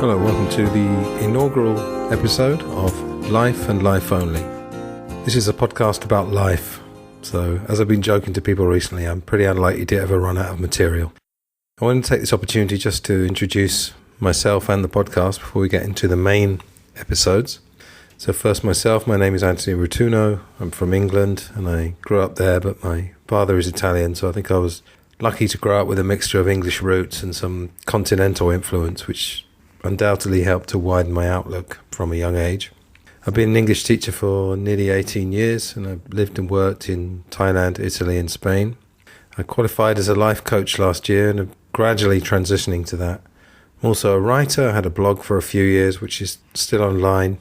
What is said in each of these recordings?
Hello, welcome to the inaugural episode of Life and Life Only. This is a podcast about life, so as I've been joking to people recently, I'm pretty unlikely to ever run out of material. I want to take this opportunity just to introduce myself and the podcast before we get into the main episodes. So first myself, my name is Anthony Rotuno, I'm from England and I grew up there, but my father is Italian, so I think I was lucky to grow up with a mixture of English roots and some continental influence, which undoubtedly helped to widen my outlook from a young age. I've been an English teacher for nearly 18 years and I've lived and worked in Thailand, Italy and Spain. I qualified as a life coach last year and am gradually transitioning to that. I'm also a writer. I had a blog for a few years which is still online.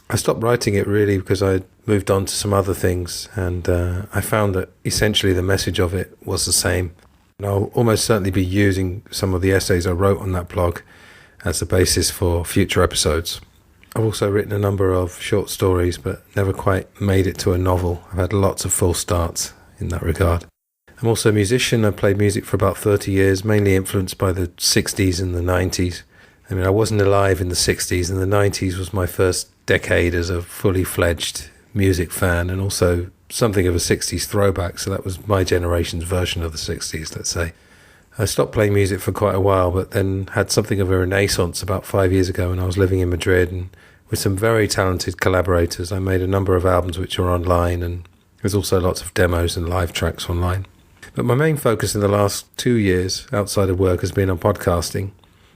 I stopped writing it really because I moved on to some other things and I found that essentially the message of it was the same. And I'll almost certainly be using some of the essays I wrote on that blog as the basis for future episodes. I've also written a number of short stories but never quite made it to a novel. I've had lots of false starts in that regard. I'm also a musician. I played music for about 30 years, mainly influenced by the 60s and the 90s. I mean, I wasn't alive in the 60s and the 90s was my first decade as a fully fledged music fan and also something of a 60s throwback, so that was my generation's version of the 60s, let's say. I stopped playing music for quite a while, but then had something of a renaissance about 5 years ago when I was living in Madrid, and with some very talented collaborators, I made a number of albums which are online, and there's also lots of demos and live tracks online. But my main focus in the last 2 years outside of work has been on podcasting,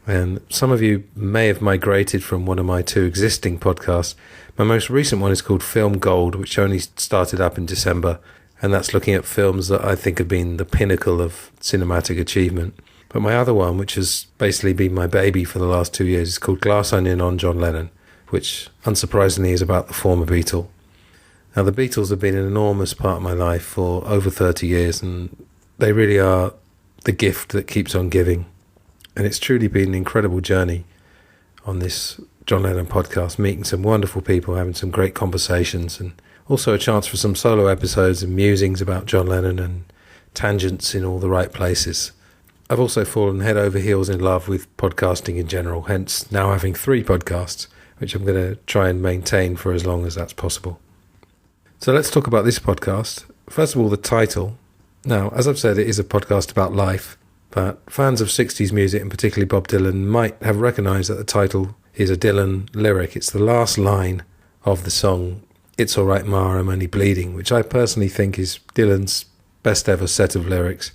and some of you may have migrated from one of my two existing podcasts. My most recent one is called Film Gold, which only started up in December, and that's looking at films that I think have been the pinnacle of cinematic achievement. But my other one, which has basically been my baby for the last 2 years, is called Glass Onion on John Lennon, which unsurprisingly is about the former Beatle. Now, the Beatles have been an enormous part of my life for over 30 years, and they really are the gift that keeps on giving. And it's truly been an incredible journey on this John Lennon podcast, meeting some wonderful people, having some great conversations, and also a chance for some solo episodes and musings about John Lennon and tangents in all the right places. I've also fallen head over heels in love with podcasting in general, hence now having 3 podcasts, which I'm going to try and maintain for as long as that's possible. So let's talk about this podcast. First of all, the title. Now, as I've said, it is a podcast about life, but fans of 60s music, and particularly Bob Dylan, might have recognised that the title is a Dylan lyric. It's the last line of the song It's All Right Ma, I'm Only Bleeding, which I personally think is Dylan's best ever set of lyrics.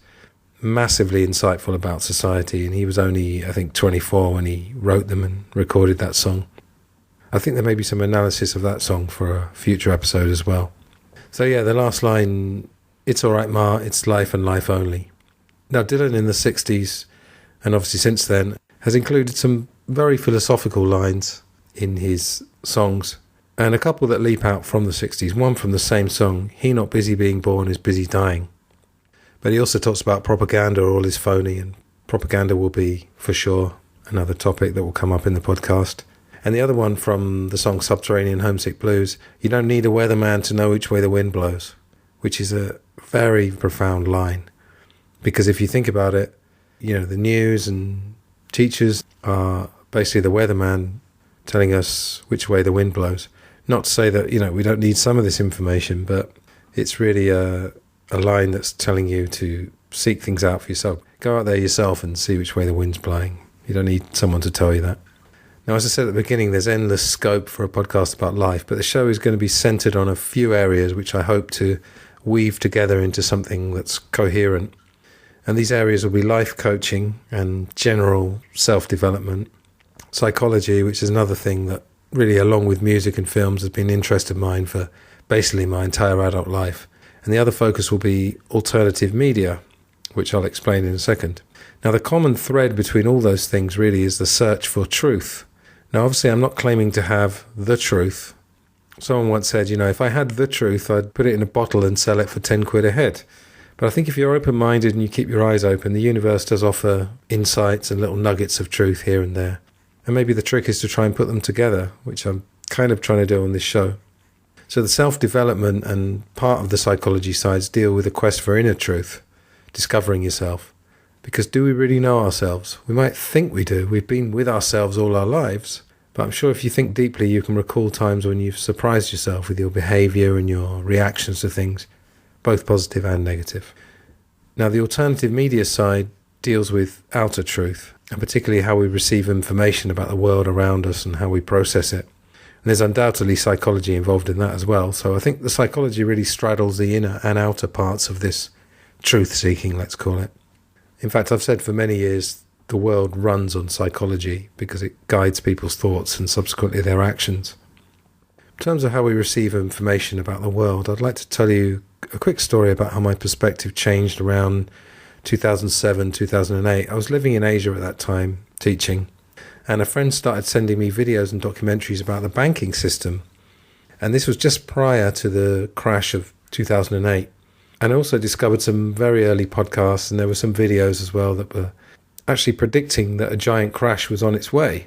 Massively insightful about society, and he was only, I think, 24 when he wrote them and recorded that song. I think there may be some analysis of that song for a future episode as well. So yeah, the last line, It's All Right Ma, it's life and life only. Now, Dylan in the 60s, and obviously since then, has included some very philosophical lines in his songs, and a couple that leap out from the 60s. One from the same song, He not busy being born is busy dying. But he also talks about propaganda, all is phony, and propaganda will be, for sure, another topic that will come up in the podcast. And the other one from the song Subterranean Homesick Blues, you don't need a weatherman to know which way the wind blows, which is a very profound line. Because if you think about it, you know, the news and teachers are basically the weatherman telling us which way the wind blows. Not to say that, you know, we don't need some of this information, but it's really a line that's telling you to seek things out for yourself. Go out there yourself and see which way the wind's blowing. You don't need someone to tell you that. Now, as I said at the beginning, there's endless scope for a podcast about life, but the show is going to be centered on a few areas which I hope to weave together into something that's coherent. And these areas will be life coaching and general self-development, psychology, which is another thing that really, along with music and films, has been an interest of mine for basically my entire adult life. And the other focus will be alternative media, which I'll explain in a second. Now, the common thread between all those things really is the search for truth. Now, obviously, I'm not claiming to have the truth. Someone once said, you know, if I had the truth, I'd put it in a bottle and sell it for 10 quid a head. But I think if you're open-minded and you keep your eyes open, the universe does offer insights and little nuggets of truth here and there. And maybe the trick is to try and put them together, which I'm kind of trying to do on this show. So the self-development and part of the psychology sides deal with the quest for inner truth, discovering yourself. Because do we really know ourselves? We might think we do. We've been with ourselves all our lives. But I'm sure if you think deeply, you can recall times when you've surprised yourself with your behavior and your reactions to things, both positive and negative. Now, the alternative media side deals with outer truth, and particularly how we receive information about the world around us and how we process it. And there's undoubtedly psychology involved in that as well. So I think the psychology really straddles the inner and outer parts of this truth-seeking, let's call it. In fact, I've said for many years, the world runs on psychology because it guides people's thoughts and subsequently their actions. In terms of how we receive information about the world, I'd like to tell you a quick story about how my perspective changed around 2007, 2008. I was living in Asia at that time, teaching, and a friend started sending me videos and documentaries about the banking system. And this was just prior to the crash of 2008. And I also discovered some very early podcasts, and there were some videos as well that were actually predicting that a giant crash was on its way.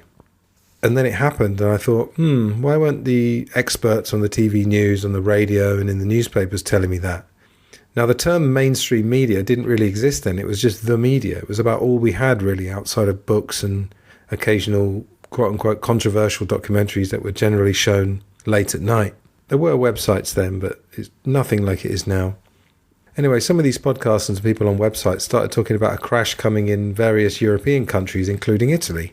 And then it happened, and I thought, why weren't the experts on the TV news, on the radio, and in the newspapers telling me that? Now, the term mainstream media didn't really exist then. It was just the media. It was about all we had, really, outside of books and occasional, quote-unquote, controversial documentaries that were generally shown late at night. There were websites then, but it's nothing like it is now. Anyway, some of these podcasts and people on websites started talking about a crash coming in various European countries, including Italy.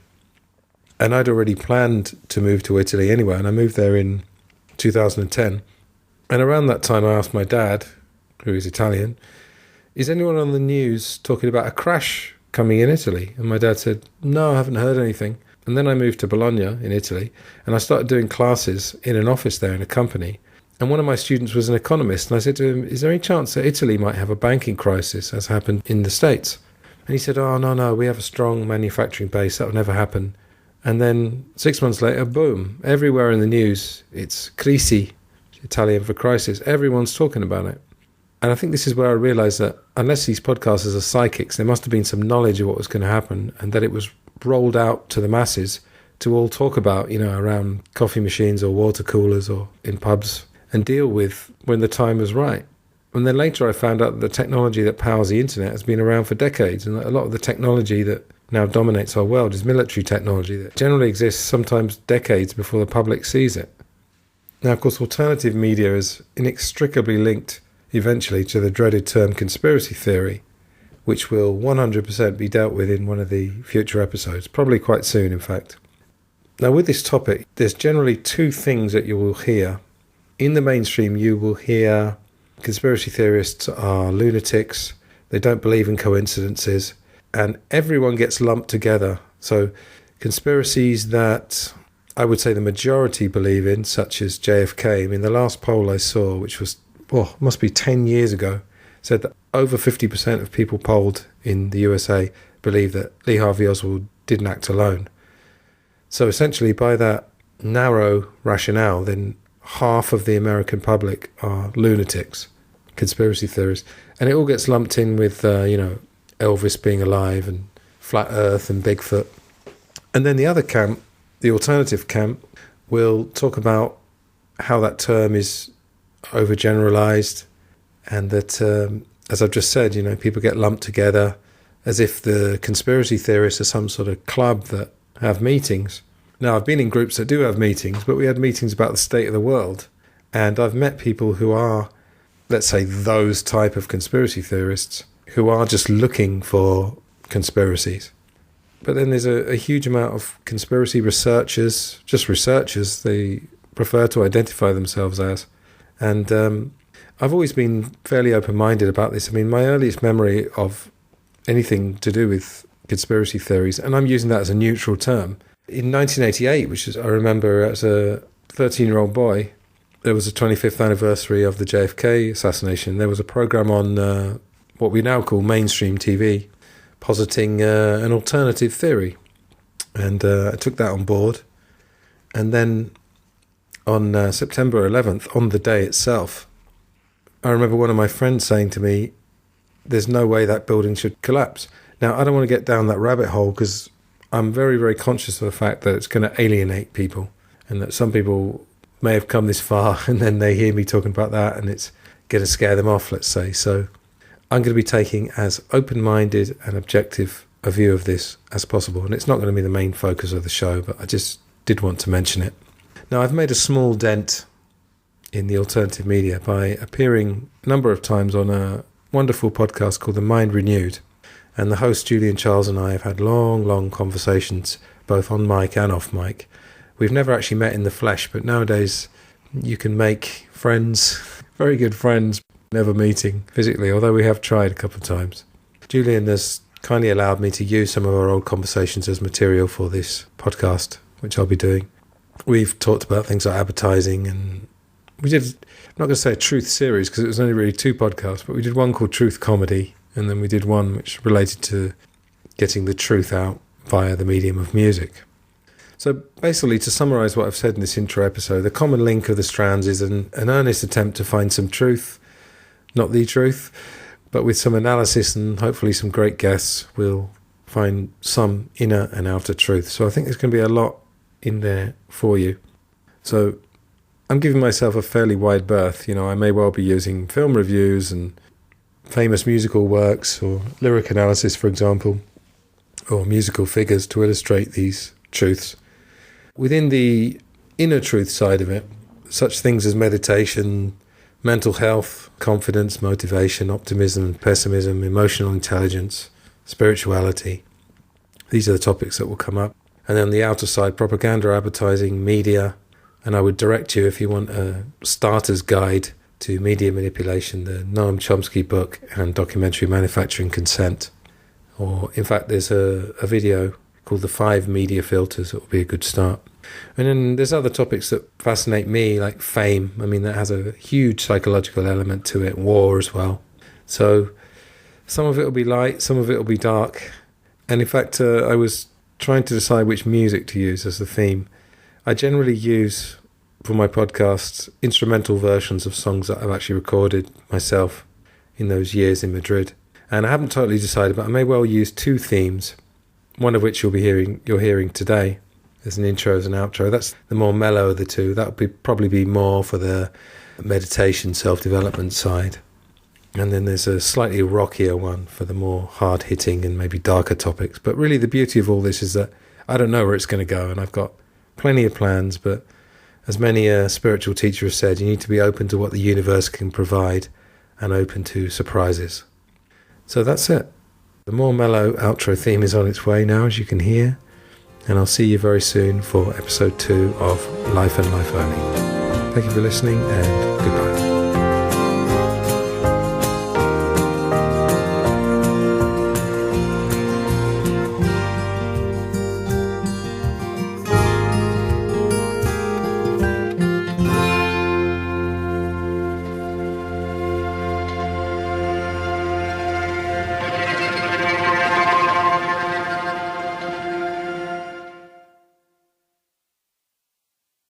And I'd already planned to move to Italy anyway, and I moved there in 2010. And around that time, I asked my dad, who is Italian, is anyone on the news talking about a crash coming in Italy? And my dad said, no, I haven't heard anything. And then I moved to Bologna in Italy, and I started doing classes in an office there in a company. And one of my students was an economist, and I said to him, is there any chance that Italy might have a banking crisis as happened in the States? And he said, oh, no, we have a strong manufacturing base, that would never happen. And then 6 months later, boom, everywhere in the news, it's crisi, Italian for crisis. Everyone's talking about it. And I think this is where I realised that unless these podcasters are psychics, there must have been some knowledge of what was going to happen, and that it was rolled out to the masses to all talk about, around coffee machines or water coolers or in pubs, and deal with when the time was right. And then later I found out that the technology that powers the internet has been around for decades, and a lot of the technology that now dominates our world is military technology that generally exists sometimes decades before the public sees it. Now, of course, alternative media is inextricably linked eventually to the dreaded term conspiracy theory, which will 100% be dealt with in one of the future episodes, probably quite soon, in fact. Now, with this topic, there's generally two things that you will hear. In the mainstream, you will hear conspiracy theorists are lunatics, they don't believe in coincidences, and everyone gets lumped together. So conspiracies that I would say the majority believe in, such as JFK. I mean, the last poll I saw, which was, must be 10 years ago, said that over 50% of people polled in the USA believe that Lee Harvey Oswald didn't act alone. So essentially, by that narrow rationale, then half of the American public are lunatics, conspiracy theorists, and it all gets lumped in with, Elvis being alive and flat earth and Bigfoot. And then the other camp, the alternative camp, will talk about how that term is overgeneralized, and that, as I've just said, people get lumped together as if the conspiracy theorists are some sort of club that have meetings. Now, I've been in groups that do have meetings, but we had meetings about the state of the world. And I've met people who are, let's say, those type of conspiracy theorists who are just looking for conspiracies. But then there's a huge amount of conspiracy researchers, just researchers, they prefer to identify themselves as. And I've always been fairly open-minded about this. I mean, my earliest memory of anything to do with conspiracy theories, and I'm using that as a neutral term, in 1988, which is, I remember as a 13-year-old boy, there was the 25th anniversary of the JFK assassination. There was a program on what we now call mainstream TV, positing an alternative theory. And I took that on board. And then on September 11th, on the day itself, I remember one of my friends saying to me, there's no way that building should collapse. Now, I don't want to get down that rabbit hole because I'm very, very conscious of the fact that it's going to alienate people, and that some people may have come this far and then they hear me talking about that and it's going to scare them off, let's say. So I'm going to be taking as open-minded and objective a view of this as possible. And it's not going to be the main focus of the show, but I just did want to mention it. Now, I've made a small dent in the alternative media by appearing a number of times on a wonderful podcast called The Mind Renewed. And the host, Julian Charles, and I have had long conversations, both on mic and off mic. We've never actually met in the flesh, but nowadays you can make friends, very good friends, never meeting physically, although we have tried a couple of times. Julian has kindly allowed me to use some of our old conversations as material for this podcast, which I'll be doing. We've talked about things like advertising, and we did, I'm not going to say a truth series because it was only really 2 podcasts, but we did one called Truth Comedy, and then we did one which related to getting the truth out via the medium of music. So basically, to summarise what I've said in this intro episode, the common link of the strands is an earnest attempt to find some truth, not the truth, but with some analysis and hopefully some great guests, we'll find some inner and outer truth. So I think there's going to be a lot in there for you. So I'm giving myself a fairly wide berth. I may well be using film reviews and famous musical works or lyric analysis, for example, or musical figures to illustrate these truths. Within the inner truth side of it, such things as meditation, mental health, confidence, motivation, optimism, pessimism, emotional intelligence, spirituality. These are the topics that will come up. And then the outer side, propaganda, advertising, media. And I would direct you, if you want a starter's guide to media manipulation, the Noam Chomsky book and documentary Manufacturing Consent. Or, in fact, there's a video called The 5 Media Filters. It will be a good start. And then there's other topics that fascinate me, like fame. I mean, that has a huge psychological element to it, war as well. So some of it will be light, some of it will be dark. And in fact, I was trying to decide which music to use as the theme. I generally use, for my podcasts, instrumental versions of songs that I've actually recorded myself in those years in Madrid. And I haven't totally decided, but I may well use 2 themes, one of which you're hearing today. There's an intro, there's an outro. That's the more mellow of the 2. That would probably be more for the meditation, self-development side. And then there's a slightly rockier one for the more hard-hitting and maybe darker topics. But really the beauty of all this is that I don't know where it's going to go, and I've got plenty of plans, but as many a spiritual teacher has said, you need to be open to what the universe can provide and open to surprises. So that's it. The more mellow outro theme is on its way now, as you can hear. And I'll see you very soon for episode 2 of Life and Life Only. Thank you for listening, and goodbye.